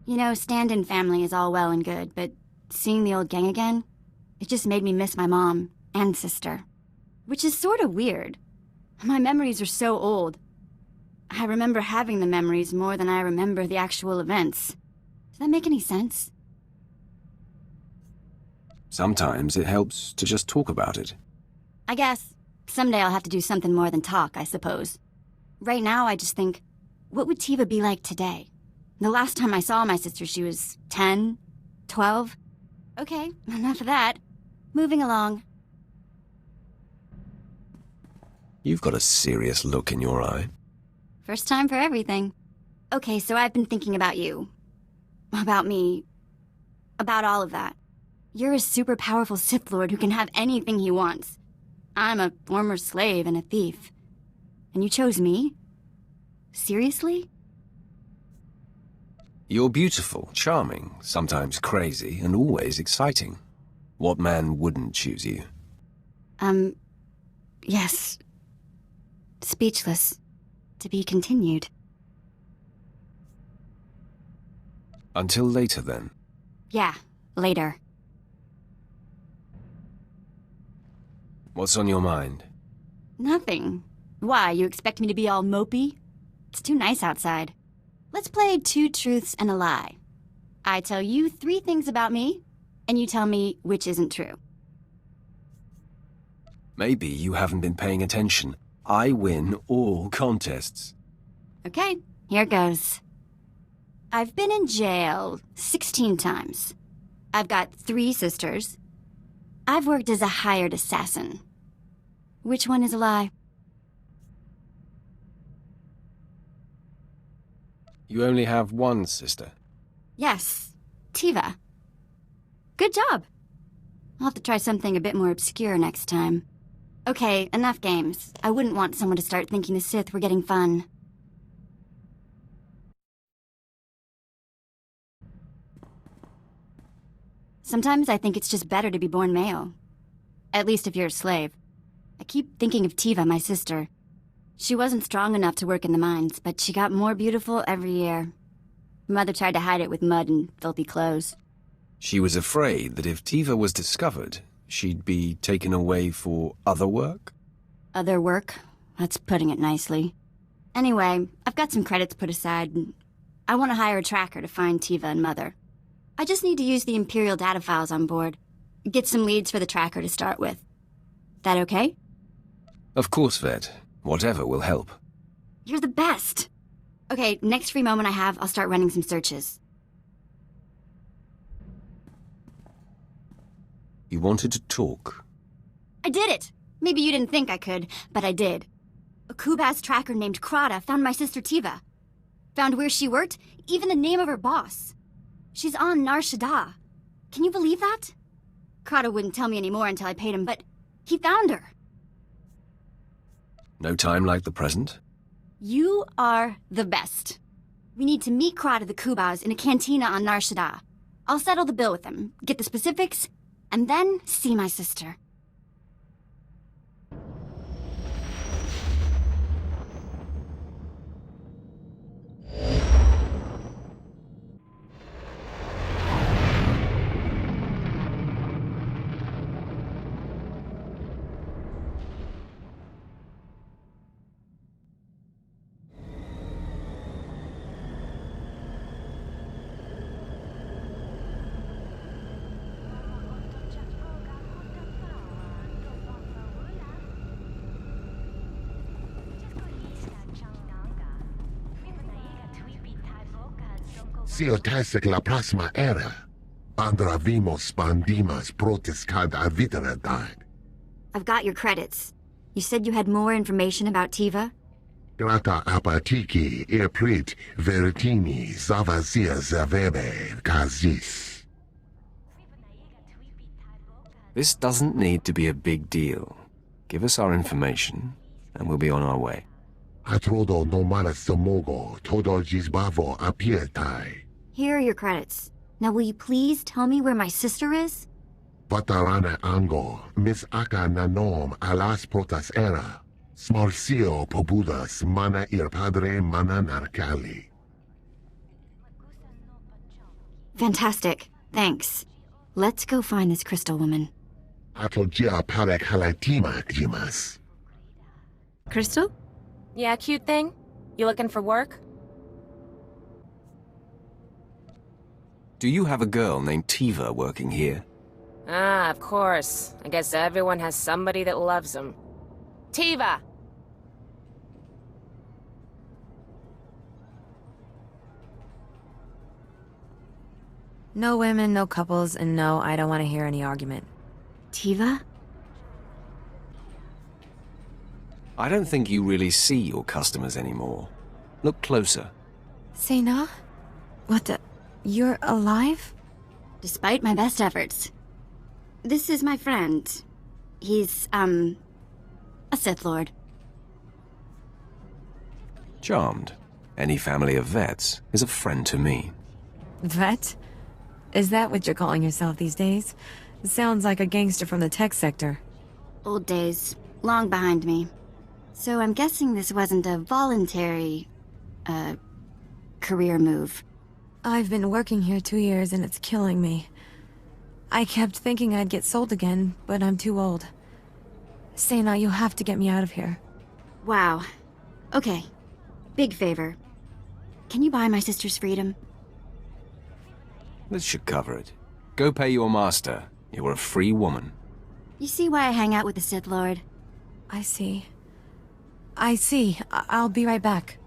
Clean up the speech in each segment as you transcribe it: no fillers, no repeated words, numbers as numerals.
You know, stand-in family is all well and good, but seeing the old gang again, it just made me miss my mom and sister. Which is sort of weird. My memories are so old. I remember having the memories more than I remember the actual events. Does that make any sense? Sometimes it helps to just talk about it. I guess. Someday I'll have to do something more than talk, I suppose. Right now, I just think, what would Tiva be like today? The last time I saw my sister, she was 10, 12. Okay, enough of that. Moving along. You've got a serious look in your eye. First time for everything. Okay, so I've been thinking about you. About me. About all of that. You're a super powerful Sith Lord who can have anything he wants. I'm a former slave and a thief. And you chose me? Seriously? You're beautiful, charming, sometimes crazy, and always exciting. What man wouldn't choose you? Yes. Speechless. To be continued. Until later, then. Yeah, later. What's on your mind? Nothing. Why, you expect me to be all mopey? It's too nice outside. Let's play 2 truths and a lie. I tell you 3 things about me, and you tell me which isn't true. Maybe you haven't been paying attention. I win all contests. Okay, here goes. I've been in jail 16 times. I've got 3 sisters. I've worked as a hired assassin. Which one is a lie? You only have one sister. Yes, Tiva. Good job. I'll have to try something a bit more obscure next time. Okay, enough games. I wouldn't want someone to start thinking the Sith were getting fun. Sometimes I think it's just better to be born male. At least if you're a slave. I keep thinking of Tiva, my sister. She wasn't strong enough to work in the mines, but she got more beautiful every year. Mother tried to hide it with mud and filthy clothes. She was afraid that if Tiva was discovered, she'd be taken away for other work? Other work? That's putting it nicely. Anyway, I've got some credits put aside. I want to hire a tracker to find Tiva and Mother. I just need to use the Imperial data files on board. Get some leads for the tracker to start with. That okay? Of course, Vette. Whatever will help. You're the best! Okay, next free moment I have, I'll start running some searches. You wanted to talk. I did it! Maybe you didn't think I could, but I did. A Kubas tracker named Krata found my sister Tiva. Found where she worked, even the name of her boss. She's on Nar Shaddaa. Can you believe that? Krata wouldn't tell me anymore until I paid him, but he found her. No time like the present? You are the best. We need to meet Krata the Kubas in a cantina on Nar Shaddaa. I'll settle the bill with him, get the specifics, and then see my sister. Si otesek la próxima era, andravimos bandimas protescad arviteradad. I've got your credits. You said you had more information about Tiva? Grata apatiki irprit veritini zavazia zavebe kazis. This doesn't need to be a big deal. Give us our information, and we'll be on our way. Atrodo nomara somogo todo gisbavo apietai. Here are your credits. Now will you please tell me where my sister is? Patarana ango, mis aka nanom alas protas era. Smarcio pobudas mana ir padre mana narcali. Fantastic. Thanks. Let's go find this crystal woman. Atojia parek halatima jimas. Crystal? Yeah, cute thing? You looking for work? Do you have a girl named Tiva working here? Ah, of course. I guess everyone has somebody that loves them. Tiva! No women, no couples, and no, I don't want to hear any argument. Tiva? I don't think you really see your customers anymore. Look closer. Sena? What the... You're alive? Despite my best efforts. This is my friend. He's, a Sith Lord. Charmed. Any family of Vettes is a friend to me. Vette? Is that what you're calling yourself these days? It sounds like a gangster from the tech sector. Old days. Long behind me. So I'm guessing this wasn't a voluntary, career move. I've been working here 2 years and it's killing me. I kept thinking I'd get sold again, but I'm too old. Sena, you have to get me out of here. Wow. Okay. Big favor. Can you buy my sister's freedom? This should cover it. Go pay your master. You're a free woman. You see why I hang out with the Sith Lord? I see. I'll be right back.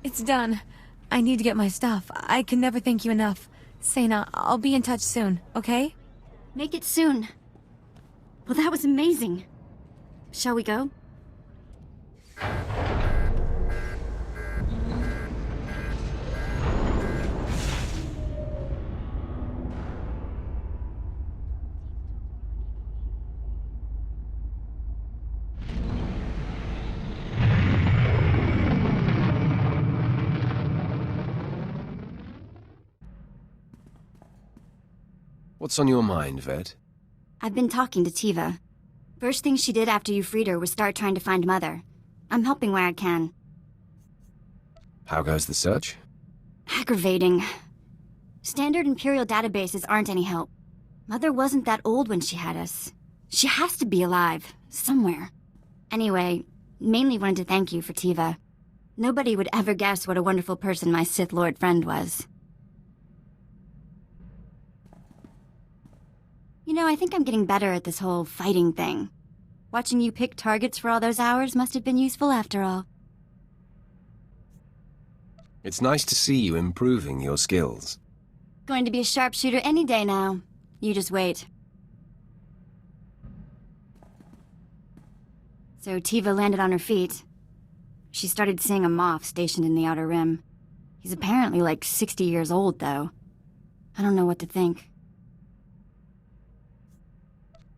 It's done. I need to get my stuff. I can never thank you enough. Sena, I'll be in touch soon, okay? Make it soon. Well, that was amazing. Shall we go? What's on your mind, Vette? I've been talking to Tiva. First thing she did after you freed her was start trying to find Mother. I'm helping where I can. How goes the search? Aggravating. Standard Imperial databases aren't any help. Mother wasn't that old when she had us. She has to be alive, somewhere. Anyway, mainly wanted to thank you for Tiva. Nobody would ever guess what a wonderful person my Sith Lord friend was. You know, I think I'm getting better at this whole fighting thing. Watching you pick targets for all those hours must have been useful after all. It's nice to see you improving your skills. Going to be a sharpshooter any day now. You just wait. So Tiva landed on her feet. She started seeing a Moff stationed in the Outer Rim. He's apparently like 60 years old, though. I don't know what to think.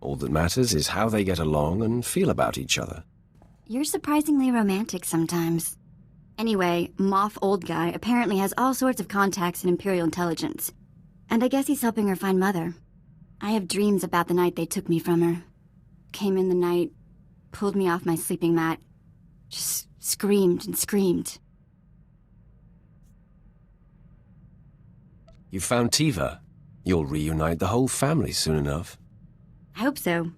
All that matters is how they get along and feel about each other. You're surprisingly romantic sometimes. Anyway, Moff Old Guy apparently has all sorts of contacts in Imperial intelligence. And I guess he's helping her find Mother. I have dreams about the night they took me from her. Came in the night, pulled me off my sleeping mat, just screamed and screamed. You found Tiva. You'll reunite the whole family soon enough. I hope so.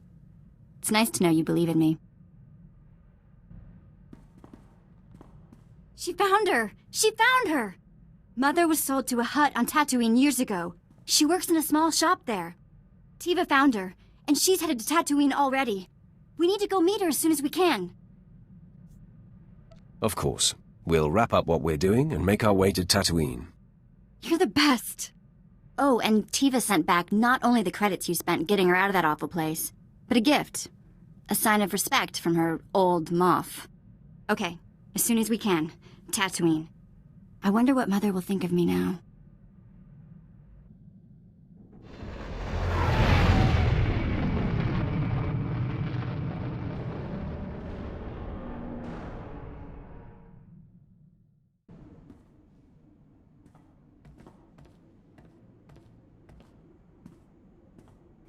It's nice to know you believe in me. She found her! She found her! Mother was sold to a hut on Tatooine years ago. She works in a small shop there. Tiva found her, and she's headed to Tatooine already. We need to go meet her as soon as we can. Of course. We'll wrap up what we're doing and make our way to Tatooine. You're the best! Oh, and Tiva sent back not only the credits you spent getting her out of that awful place, but a gift. A sign of respect from her old Moff. Okay, as soon as we can. Tatooine. I wonder what Mother will think of me now.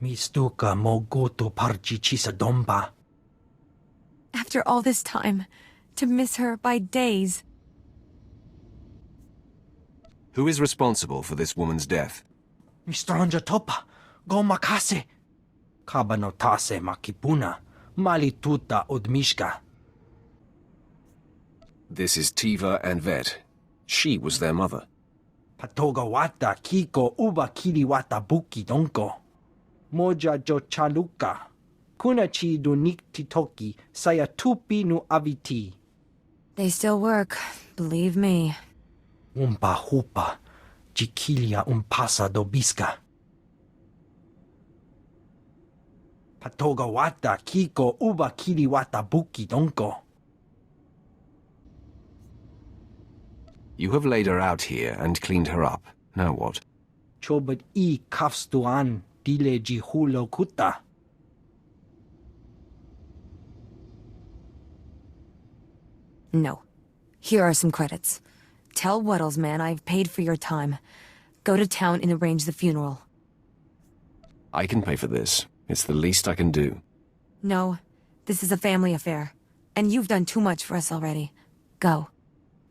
Mistuka mogoto parchichisa domba. After all this time, to miss her by days. Who is responsible for this woman's death? Mistranja topa, go makase. Kabanotase makipuna, malituta odmishka. This is Tiva and Vette. She was their mother. Patoga wata kiko uba kiliwata buki donko. Moja jo chaluka. Kunachi du niktitoki saya tupi nu aviti. They still work, believe me. Umpa hupa, chiquilia umpasa dobiska. Patoga wata kiko uba kiliwata buki donko. You have laid her out here and cleaned her up. Now what? Chobad I kafstuan dile jihulo kuta. No. Here are some credits. Tell Wuddles, man, I've paid for your time. Go to town and arrange the funeral. I can pay for this. It's the least I can do. No, this is a family affair. And you've done too much for us already. Go.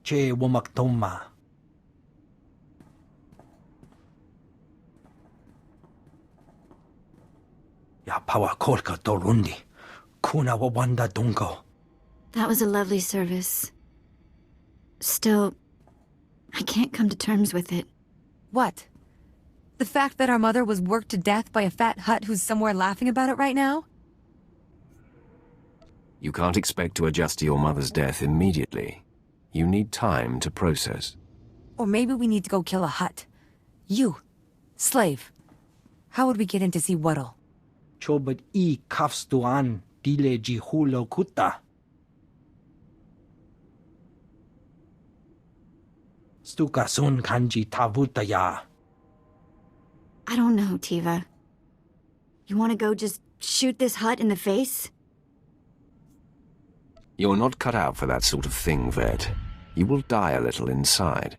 Che womaktoma. Ya pawa kolka dorundi. Kuna wawanda donko. That was a lovely service. Still, I can't come to terms with it. What? The fact that our mother was worked to death by a fat Hutt who's somewhere laughing about it right now? You can't expect to adjust to your mother's death immediately. You need time to process. Or maybe we need to go kill a Hutt. You. Slave. How would we get in to see Wuddle? Chobad I kafstuan dile jihulo kuta. Stuka sun kanji tavutaya. I don't know, Tiva. You want to go just shoot this Hutt in the face? You're not cut out for that sort of thing, Vette. You will die a little inside.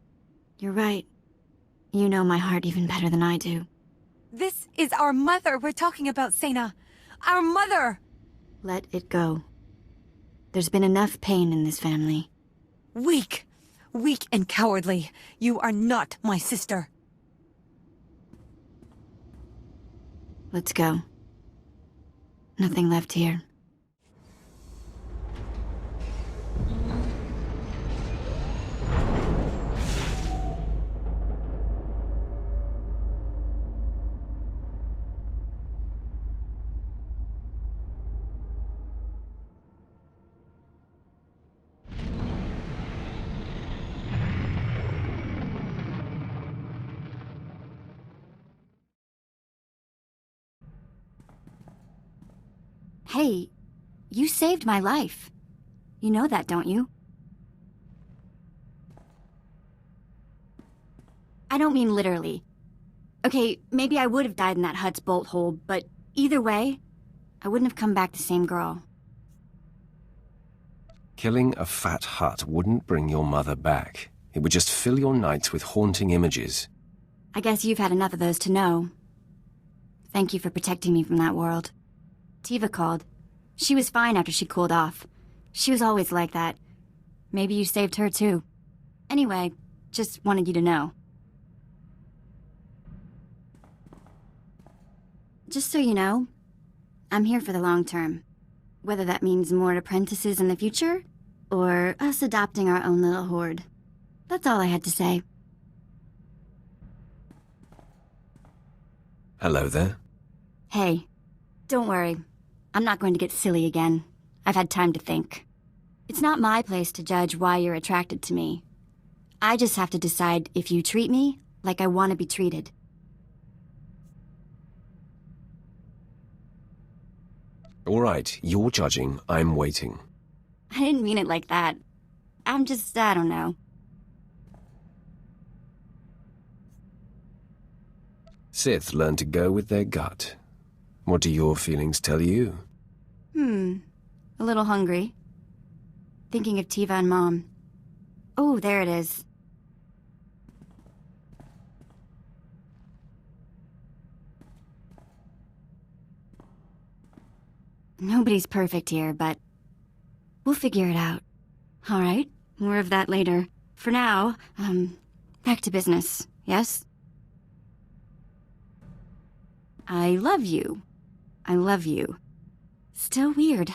You're right. You know my heart even better than I do. This is our mother we're talking about, Sena. Our mother! Let it go. There's been enough pain in this family. Weak. Weak and cowardly. You are not my sister. Let's go. Nothing left here. Hey, you saved my life. You know that, don't you? I don't mean literally. Okay, maybe I would have died in that Hutt's bolt hole, but either way, I wouldn't have come back the same girl. Killing a fat Hutt wouldn't bring your mother back. It would just fill your nights with haunting images. I guess you've had enough of those to know. Thank you for protecting me from that world. Tiva called. She was fine after she cooled off. She was always like that. Maybe you saved her too. Anyway, just wanted you to know. Just so you know, I'm here for the long term. Whether that means more apprentices in the future, or us adopting our own little horde. That's all I had to say. Hello there. Hey, don't worry. I'm not going to get silly again. I've had time to think. It's not my place to judge why you're attracted to me. I just have to decide if you treat me like I want to be treated. All right, you're judging, I'm waiting. I didn't mean it like that. I'm just, I don't know. Sith learn to go with their gut. What do your feelings tell you? A little hungry. Thinking of Tiva and Mom. Oh, there it is. Nobody's perfect here, but we'll figure it out. All right, more of that later. For now, back to business, yes? I love you. I love you. Still weird.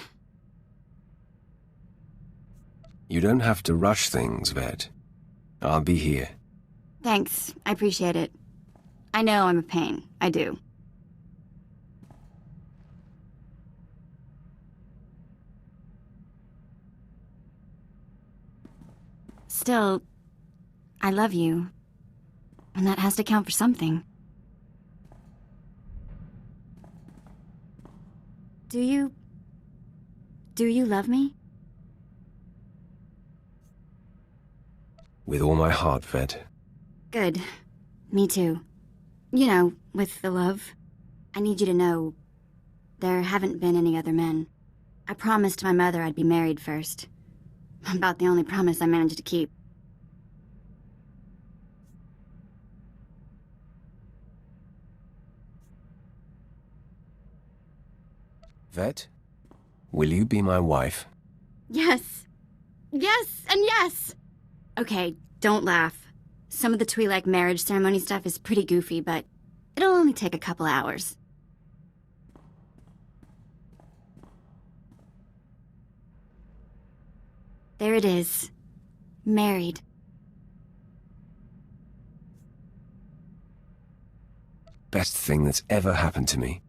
You don't have to rush things, Vette. I'll be here. Thanks, I appreciate it. I know I'm a pain, I do. Still, I love you. And that has to count for something. Do you love me? With all my heart, Vette. Good. Me too. You know, with the love. I need you to know there haven't been any other men. I promised my mother I'd be married first. About the only promise I managed to keep. Vette, will you be my wife? Yes. Yes and yes! Okay, don't laugh. Some of the Twi'lek marriage ceremony stuff is pretty goofy, but it'll only take a couple hours. There it is. Married. Best thing that's ever happened to me.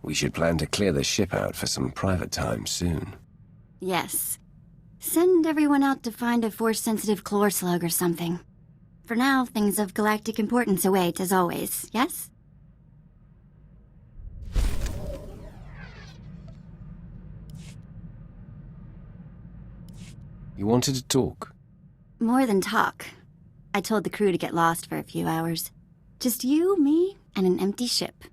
We should plan to clear the ship out for some private time soon. Yes. Send everyone out to find a force-sensitive chlor slug or something. For now, things of galactic importance await, as always, yes? You wanted to talk? More than talk. I told the crew to get lost for a few hours. Just you, me, and an empty ship.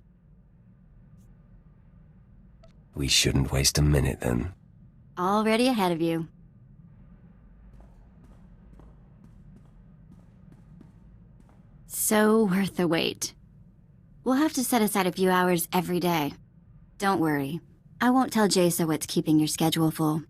We shouldn't waste a minute, then. Already ahead of you. So worth the wait. We'll have to set aside a few hours every day. Don't worry. I won't tell Jason what's keeping your schedule full.